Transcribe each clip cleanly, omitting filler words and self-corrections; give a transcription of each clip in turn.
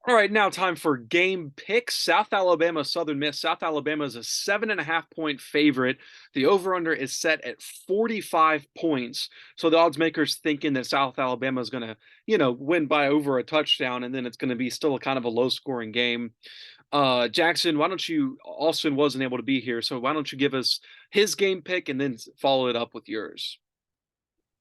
All right, now time for game picks. South Alabama, Southern Miss. South Alabama is a 7.5 point favorite. The over/under is set at 45 points. So the odds makers thinking that South Alabama is going to, win by over a touchdown, and then it's going to be still a kind of a low-scoring game. Jackson, why don't you? Austin wasn't able to be here, so why don't you give us his game pick and then follow it up with yours?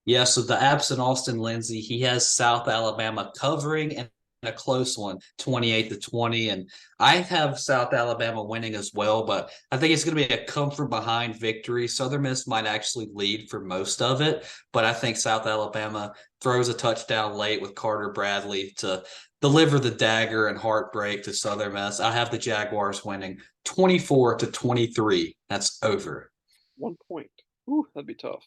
Yeah, so the absent Austin Lindsay, he has South Alabama covering and a close one, 28-20. And I have South Alabama winning as well, but I think it's going to be a come from behind victory. Southern Miss might actually lead for most of it, but I think South Alabama throws a touchdown late with Carter Bradley to deliver the dagger and heartbreak to Southern Miss. I have the Jaguars winning 24-23. That's over. 1 point. Ooh, that'd be tough.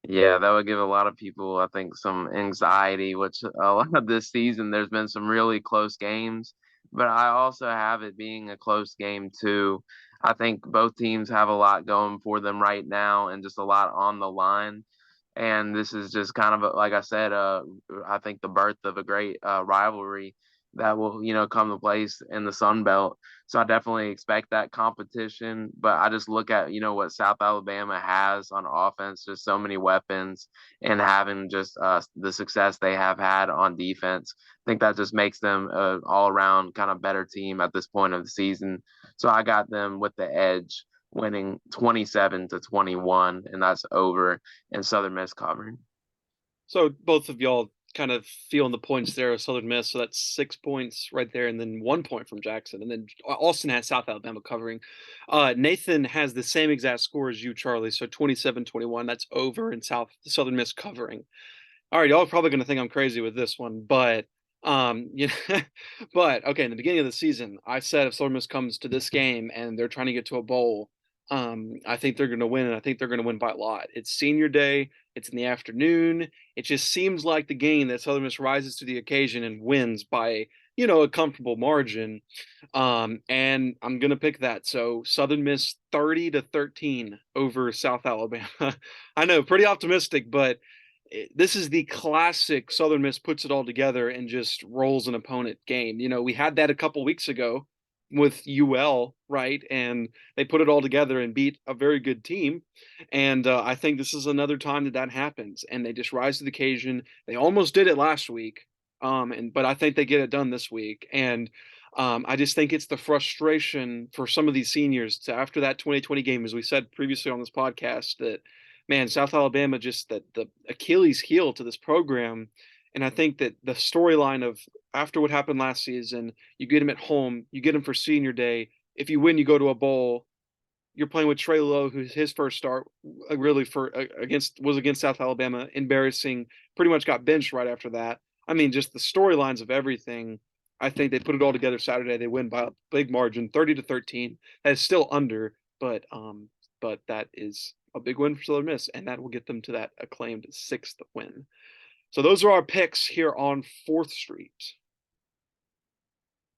Yeah, that would give a lot of people, I think, some anxiety, which a lot of this season there's been some really close games, but I also have it being a close game too. I think both teams have a lot going for them right now and just a lot on the line. And this is just kind of like I said, I think the birth of a great rivalry that will, come to place in the Sun Belt. So I definitely expect that competition. But I just look at, what South Alabama has on offense, just so many weapons, and having just the success they have had on defense. I think that just makes them an all around kind of better team at this point of the season. So I got them with the edge, winning 27-21, and that's over, and Southern Miss covering. So both of y'all kind of feeling the points there of Southern Miss. So that's 6 points right there, and then 1 point from Jackson. And then Austin has South Alabama covering. Nathan has the same exact score as you, Charlie. So 27-21. That's over and Southern Miss covering. All right, y'all are probably gonna think I'm crazy with this one, but but okay, in the beginning of the season, I said if Southern Miss comes to this game and they're trying to get to a bowl, I think they're gonna win, and I think they're gonna win by a lot. It's senior day, it's in the afternoon. It just seems like the game that Southern Miss rises to the occasion and wins by, a comfortable margin. And I'm gonna pick that. So Southern Miss 30-13 over South Alabama. I know, pretty optimistic, but this is the classic Southern Miss puts it all together and just rolls an opponent game. We had that a couple weeks ago with UL, right? And they put it all together and beat a very good team. And I think this is another time that happens, and they just rise to the occasion. They almost did it last week, but I think they get it done this week. And I just think it's the frustration for some of these seniors to after that 2020 game, as we said previously on this podcast, that man, South Alabama just the Achilles heel to this program. And I think that the storyline of after what happened last season, you get him at home, you get him for senior day. If you win, you go to a bowl. You're playing with Trey Lowe, who's his first start really for against South Alabama, embarrassing. Pretty much got benched right after that. I mean, just the storylines of everything. I think they put it all together Saturday. They win by a big margin, 30-13. That is still under, but that is a big win for Southern Miss, and that will get them to that acclaimed sixth win. So those are our picks here on Fourth Street.